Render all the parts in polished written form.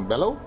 down below.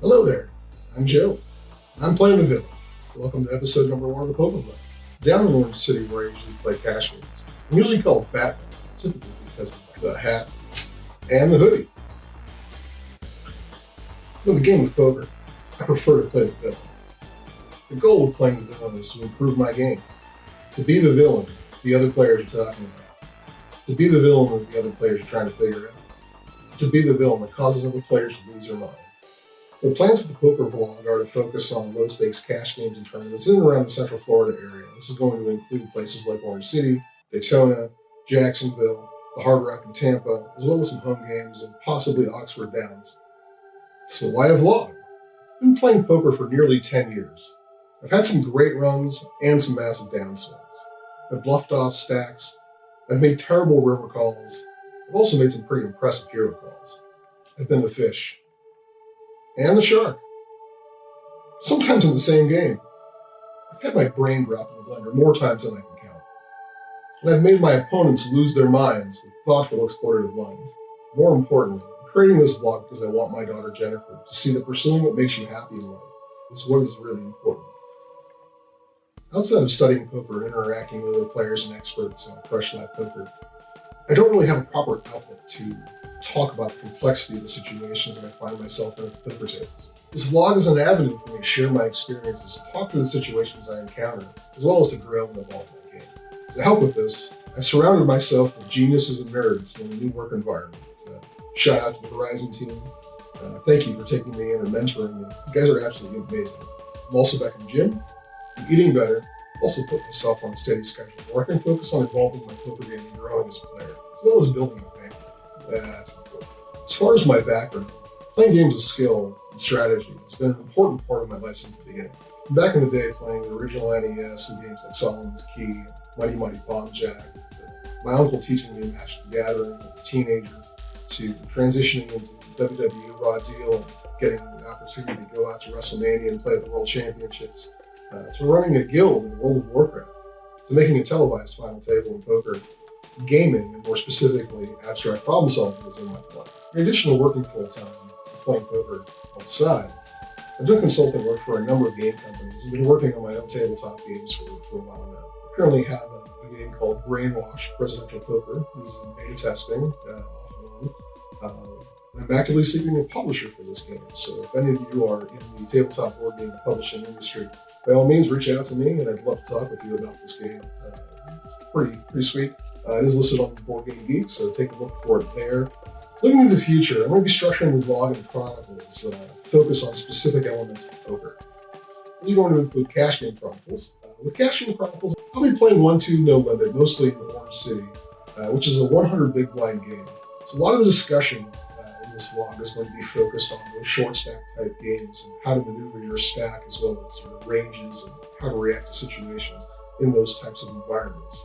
Hello there, I'm Joe. I'm playing the villain. Welcome to episode number 1 of the Poker Club. Down in Orange City, where I usually play cash games, I'm usually called Batman, typically because of the hat and the hoodie. In the game of poker, I prefer to play the villain. The goal of playing the villain is to improve my game, to be the villain the other players are talking about, to be the villain that the other players are trying to figure out, to be the villain that causes other players to lose their mind. The plans for the poker vlog are to focus on low-stakes cash games and tournaments in and around the Central Florida area. This is going to include places like Orange City, Daytona, Jacksonville, the Hard Rock in Tampa, as well as some home games and possibly Oxford Downs. So why a vlog? I've been playing poker for nearly 10 years. I've had some great runs and some massive downswings. I've bluffed off stacks. I've made terrible river calls. I've also made some pretty impressive hero calls. I've been the fish. And the shark. Sometimes in the same game. I've had my brain drop in the blender more times than I can count. And I've made my opponents lose their minds with thoughtful exploitative lines. More importantly, I'm creating this vlog because I want my daughter Jennifer to see that pursuing what makes you happy in life is what is really important. Outside of studying poker and interacting with other players and experts on Fresh Life Poker, I don't really have a proper outlet to talk about the complexity of the situations that I find myself in at the poker tables. This vlog is an avenue for me to share my experiences, to talk through the situations I encounter, as well as to grow and evolve my game. To help with this, I've surrounded myself with geniuses and nerds in a new work environment. Shout out to the Horizon team. Thank you for taking me in and mentoring me. You guys are absolutely amazing. I'm also back in the gym. I'm eating better. I've also put myself on a steady schedule where I can focus on evolving my poker game and growing as a player, as well as building a family. That's important. As far as my background, playing games of skill and strategy has been an important part of my life since the beginning. Back in the day, playing the original NES and games like Solomon's Key, Mighty Mighty Bomb Jack, my uncle teaching me Magic the Gathering as a teenager, to transitioning into WWE Raw Deal and getting the opportunity to go out to WrestleMania and play at the World Championships, to running a guild in World of Warcraft, to making a televised final table in poker. Gaming, and more specifically, abstract problem solving is in my blood. In addition to working full-time and playing poker on the side, I've done consulting work for a number of game companies and been working on my own tabletop games for a while now. I currently have a game called Brainwash Presidential Poker, which is in beta testing off and on. I'm actively seeking a publisher for this game, so if any of you are in the tabletop board game publishing industry, by all means reach out to me and I'd love to talk with you about this game. Pretty sweet. It is listed on Board Game Geek, so take a look for it there. Looking to the future, I'm going to be structuring the vlog and chronicles, focus on specific elements of poker. These are going to include Cash Game Chronicles. With Cash Game Chronicles, I'll be playing 1-2 no limit, mostly in Orange City, which is a 100 big blind game. So a lot of the discussion in this vlog is going to be focused on those short stack type games and how to maneuver your stack, as well as sort of ranges and how to react to situations in those types of environments.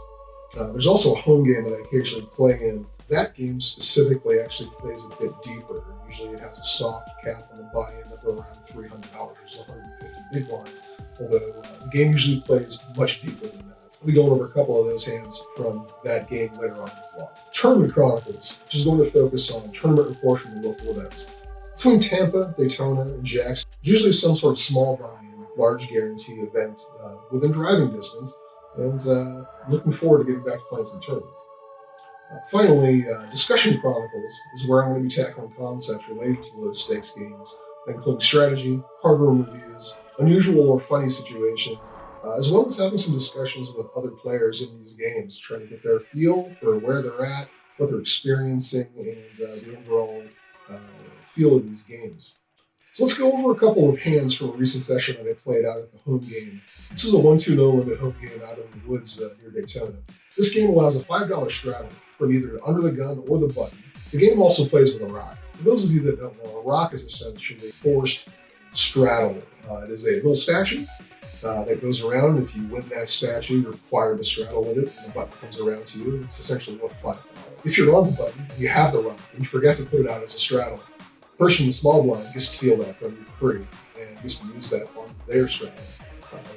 There's also a home game that I occasionally play in. That game specifically actually plays a bit deeper. Usually it has a soft cap on the buy-in of around $300, 150 big blinds, although the game usually plays much deeper than that. We'll be going over a couple of those hands from that game later on in the vlog. Tournament Chronicles, which is going to focus on tournament reports from the local events. Between Tampa, Daytona, and Jackson, usually some sort of small buy-in, large guarantee event within driving distance, and looking forward to getting back to playing some tournaments. Finally, Discussion Chronicles is where I'm going to be tackling concepts related to low stakes games, including strategy, hard room reviews, unusual or funny situations, as well as having some discussions with other players in these games, trying to get their feel for where they're at, what they're experiencing, and the overall feel of these games. So let's go over a couple of hands from a recent session that I played out at the home game. This is a 1-2 no limit home game out in the woods near Daytona. This game allows a $5 straddle from either under the gun or the button. The game also plays with a rock. For those of you that don't know, a rock is essentially a forced straddle. It is a little statue that goes around. If you win that statue, you're required to straddle with it, and the button comes around to you. It's essentially worth $5. If you're on the button, you have the rock, and you forget to put it out as a straddle, the person in the small blind gets to steal that from you for free, and gets to use that on their straddle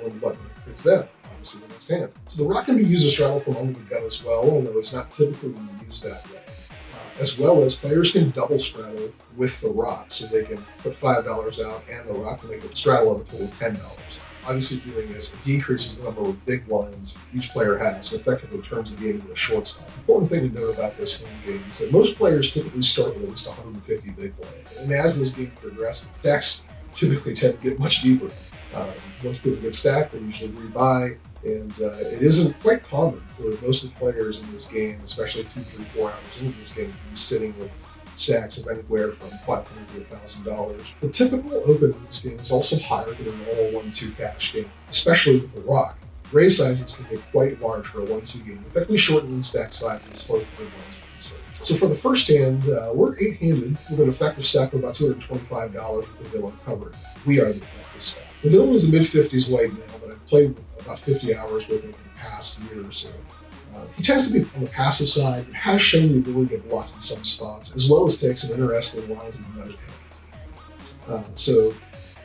when the button hits them, obviously the next hand. So the rock can be used as straddle from under the gun as well, although it's not typically used that way. As well as players can double straddle with the rock, so they can put $5 out and the rock to make a straddle of a total of $10. Obviously, doing this decreases the number of big blinds each player has, so effectively turns the game into a short stop. The important thing to note about this home game is that most players typically start with at least 150 big blinds, and as this game progresses, stacks typically tend to get much deeper. Once people get stacked, they usually rebuy, and it isn't quite common for most of the players in this game, especially 2, 3, 4 hours into this game, to be sitting with stacks of anywhere from $500 to $1,000. The typical open in this game is also higher than a normal 1-2 cash game, especially with the rock. Raise sizes can get quite large for a 1-2 game, effectively shortening stack sizes as far as the big ones are concerned. So for the first hand, we're 8-handed with an effective stack of about $225 with the villain covering. We are the effective stack. The villain is a mid-50s white male, but I've played about 50 hours with him in the past year or so. He tends to be on the passive side, but has shown the ability to bluff in some spots, as well as take some interesting lines with other hands. So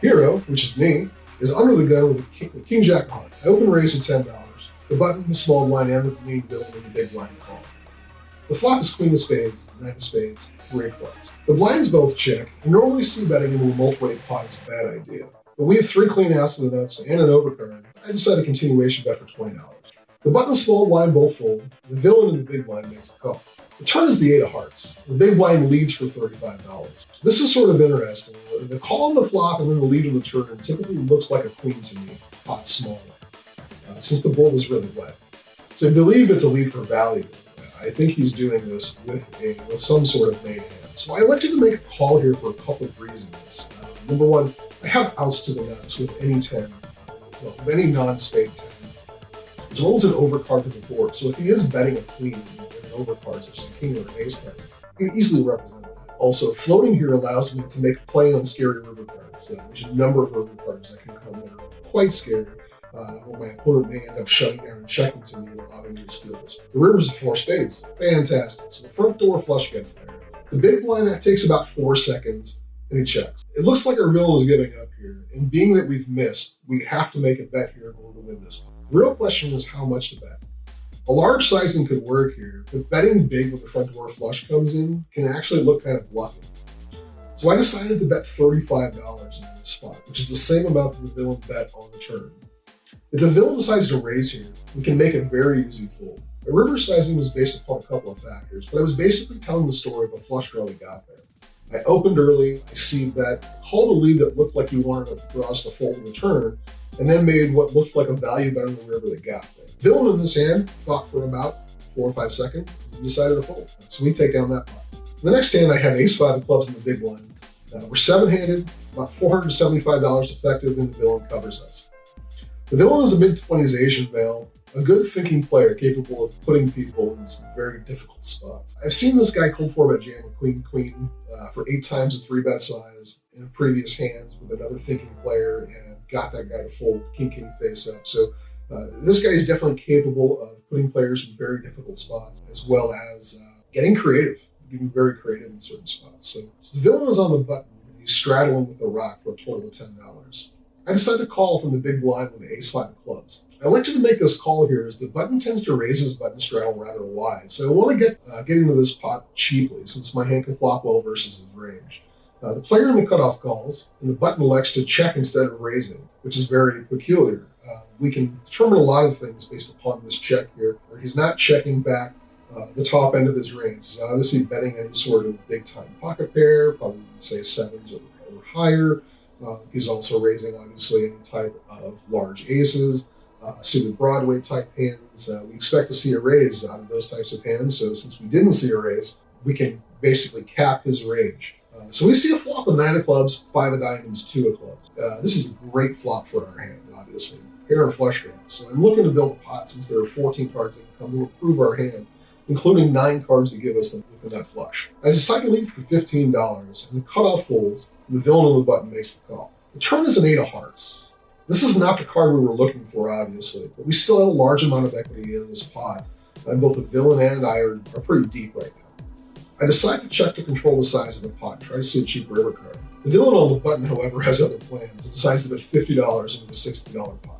Hero, which is me, is under the gun with King Jack heart. I open raise at $10. The button, the small blind, and the main villain in the big blind call. The flop is queen of spades, nine of spades, 3 of clubs. The blinds both check, and normally c-betting into a multi-way pot is a bad idea. But we have 3 clean outs to the nuts and an overcard. I decided a continuation bet for $20. The button and small blind both fold. The villain in the big blind makes the call. The turn is the 8 of hearts. The big blind leads for $35. This is sort of interesting. The call on the flop and then the lead on the turn typically looks like a queen to me, pot small, since the board is really wet. So I believe it's a lead for value. I think he's doing this with some sort of main hand. So I elected to make a call here for a couple of reasons. Number one, I have outs to the nuts with any 10, with any non-spade 10, as well as an overcard to the board. So if he is betting a queen and an overcard, such as a king or an ace card, he can easily represent that. Also, floating here allows me to make a play on scary river cards, which is a number of river cards that can come that are quite scary, where my opponent may end up shutting down and checking to me, allowing me to steal this. The river's 4 spades. Fantastic. So the front door flush gets there. The big blind, that takes about 4 seconds, and he checks. It looks like our villain is giving up here, and being that we've missed, we have to make a bet here in order to win this one. The real question is how much to bet. A large sizing could work here, but betting big when the front door flush comes in can actually look kind of bluffing. So I decided to bet $35 in this spot, which is the same amount that the villain bet on the turn. If the villain decides to raise here, we can make a very easy fold. The river sizing was based upon a couple of factors, but I was basically telling the story of a flush draw we got there. I opened early, I c-bet, called a lead that looked like you wanted to draw us to fold in the turn, and then made what looked like a value bet on the river that got there. Villain in this hand thought for about 4 or 5 seconds and decided to fold. So we take down that pot. The next hand, I have ace-5 of clubs in the big blind. We're 7-handed, about $475 effective, and the villain covers us. The villain is a mid-20s Asian male, a good thinking player capable of putting people in some very difficult spots. I've seen this guy cold 4-bet jam a queen for 8 times a 3-bet size in previous hands with another thinking player and got that guy to fold king face up. So this guy is definitely capable of putting players in very difficult spots, as well as getting creative, being very creative in certain spots. So the villain is on the button, and he's straddling with the rock for a total of $10. I decided to call from the big blind with the ace-5 of clubs. I elected to make this call here as the button tends to raise his button straddle rather wide, so I want to get into this pot cheaply since my hand can flop well versus his range. The player in the cutoff calls, and the button elects to check instead of raising, which is very peculiar. We can determine a lot of things based upon this check here, where he's not checking back the top end of his range. He's obviously betting any sort of big-time pocket pair, probably say sevens or higher. He's also raising, obviously, any type of large aces, suited Broadway type hands. We expect to see a raise out of those types of hands, so since we didn't see a raise, we can basically cap his range. So we see a flop of 9 of clubs, 5 of diamonds, 2 of clubs. This is a great flop for our hand, obviously. Pair and flush draws. So I'm looking to build a pot since there are 14 cards that can come to improve our hand, including 9 cards that give us the nut flush. I decide to leave for $15, and the cutoff folds, and the villain on the button makes the call. The turn is an 8 of hearts. This is not the card we were looking for, obviously, but we still have a large amount of equity in this pot, and both the villain and I are pretty deep right now. I decide to check to control the size of the pot and try to see a cheap river card. The villain on the button, however, has other plans and decides to bet $50 into a $60 pot.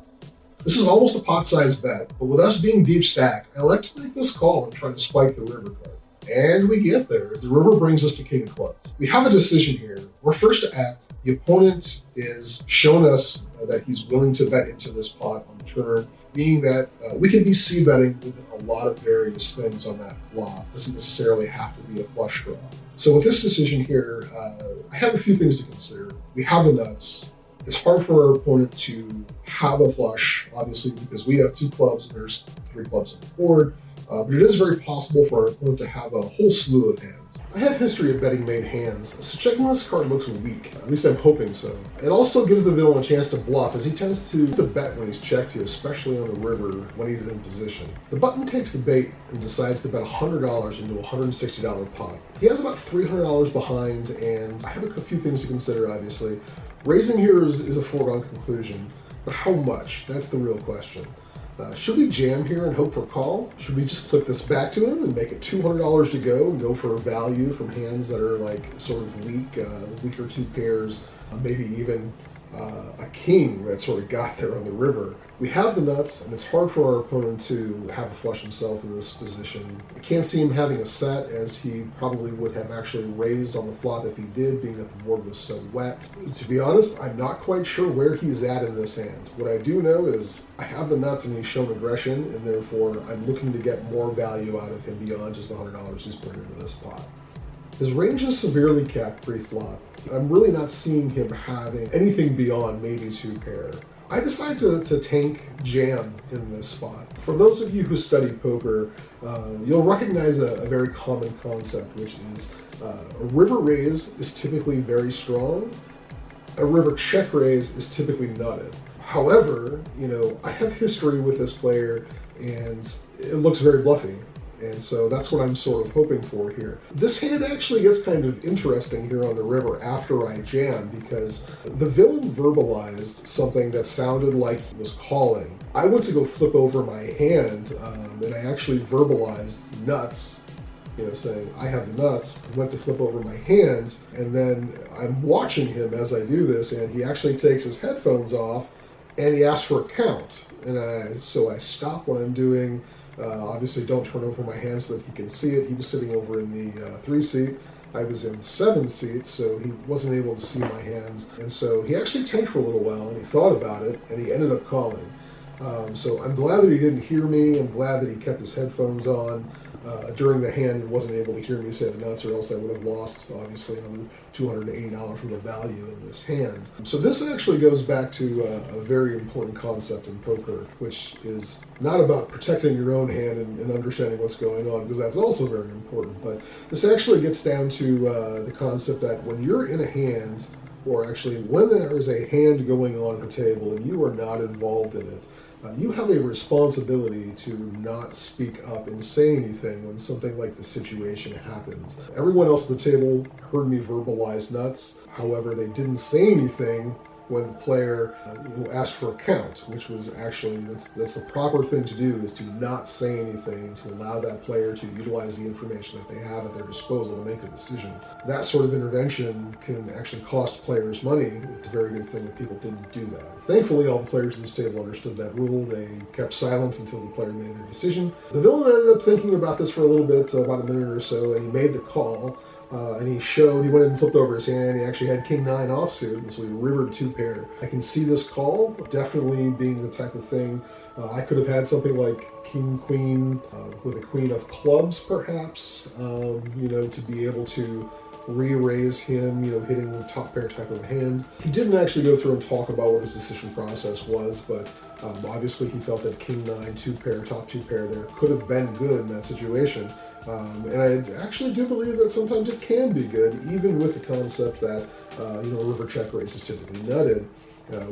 This is almost a pot-sized bet, but with us being deep stacked, I elect to make this call and try to spike the river card. And we get there, as the river brings us to king of clubs. We have a decision here. We're first to act. The opponent is showing us that he's willing to bet into this pot on the turn, meaning that we can be c-betting with a lot of various things on that flop. It doesn't necessarily have to be a flush draw. So with this decision here, I have a few things to consider. We have the nuts. It's hard for our opponent to have a flush, obviously, because we have 2 clubs and there's 3 clubs on the board. But it is very possible for our opponent to have a whole slew of hands. I have history of betting made hands, so checking this card looks weak. At least I'm hoping so. It also gives the villain a chance to bluff, as he tends to bet when he's checked to, especially on the river when he's in position. The button takes the bait and decides to bet $100 into a $160 pot. He has about $300 behind, and I have a few things to consider, obviously. Raising here is a foregone conclusion, but how much? That's the real question. Should we jam here and hope for a call? Should we just click this back to him and make it $200 to go and go for a value from hands that are like sort of weaker 2 pairs, maybe even a king that sort of got there on the river? We have the nuts, and it's hard for our opponent to have a flush himself in this position. I can't see him having a set, as he probably would have actually raised on the flop if he did, being that the board was so wet. To be honest, I'm not quite sure where he's at in this hand. What I do know is I have the nuts and he's shown aggression, and therefore I'm looking to get more value out of him beyond just the $100 he's put into this pot. His range is severely capped pre-flop. I'm really not seeing him having anything beyond maybe 2 pair. I decide to tank jam in this spot. For those of you who study poker, you'll recognize a very common concept, which is a river raise is typically very strong. A river check raise is typically nutted. However, I have history with this player, and it looks very bluffy. And so that's what I'm sort of hoping for here. This hand actually gets kind of interesting here on the river after I jam, because the villain verbalized something that sounded like he was calling. I went to go flip over my hand, and I actually verbalized nuts, saying, I have the nuts. I went to flip over my hands, and then I'm watching him as I do this, and he actually takes his headphones off, and he asks for a count. And so I stop what I'm doing. Obviously don't turn over my hand so that he can see it. He was sitting over in the 3 seat. I was in 7 seats, so he wasn't able to see my hands. And so he actually tanked for a little while, and he thought about it, and he ended up calling. So I'm glad that he didn't hear me. I'm glad that he kept his headphones on. During the hand, he wasn't able to hear me say the nuts, or else I would have lost, obviously, another $280 worth of value in this hand. So this actually goes back to a very important concept in poker, which is not about protecting your own hand and understanding what's going on, because that's also very important. But this actually gets down to the concept that when you're in a hand, or actually when there is a hand going on at the table and you are not involved in it, you have a responsibility to not speak up and say anything when something like the situation happens. Everyone else at the table heard me verbalize nuts. However, they didn't say anything when the player asked for a count, which was actually, that's the proper thing to do, is to not say anything, to allow that player to utilize the information that they have at their disposal to make a decision. That sort of intervention can actually cost players money. It's a very good thing that people didn't do that. Thankfully, all the players at this table understood that rule. They kept silent until the player made their decision. The villain ended up thinking about this for a little bit, about a minute or so, and he made the call. And he went and flipped over his hand. He actually had King 9 offsuit, and so he rivered 2-pair. I can see this call definitely being the type of thing. I could have had something like King Queen with a Queen of Clubs, perhaps, to be able to re-raise him, hitting the top pair type of a hand. He didn't actually go through and talk about what his decision process was, but obviously he felt that King 9, 2-pair, top 2-pair there could have been good in that situation. And I actually do believe that sometimes it can be good, even with the concept that, a river check raise is typically nutted.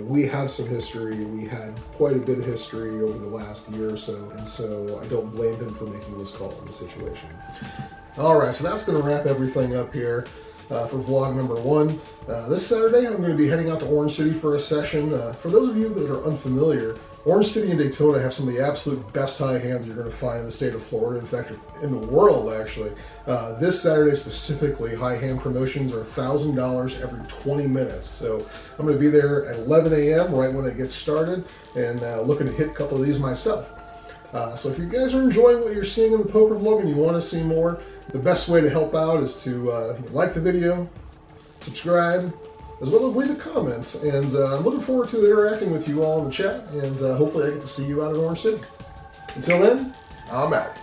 We have some history. We had quite a bit of history over the last year or so, and so I don't blame him for making this call in the situation. All right, so that's going to wrap everything up here for vlog number 1. This Saturday, I'm going to be heading out to Orange City for a session. For those of you that are unfamiliar, Orange City and Daytona have some of the absolute best high hands you're going to find in the state of Florida, in fact, in the world, actually. This Saturday specifically, high hand promotions are $1,000 every 20 minutes. So I'm going to be there at 11 a.m., right when it gets started, and looking to hit a couple of these myself. So if you guys are enjoying what you're seeing in the poker vlog and you want to see more, the best way to help out is to like the video, subscribe, as well as leave a comment. And I'm looking forward to interacting with you all in the chat, and hopefully I get to see you out in Orange City. Until then, I'm out.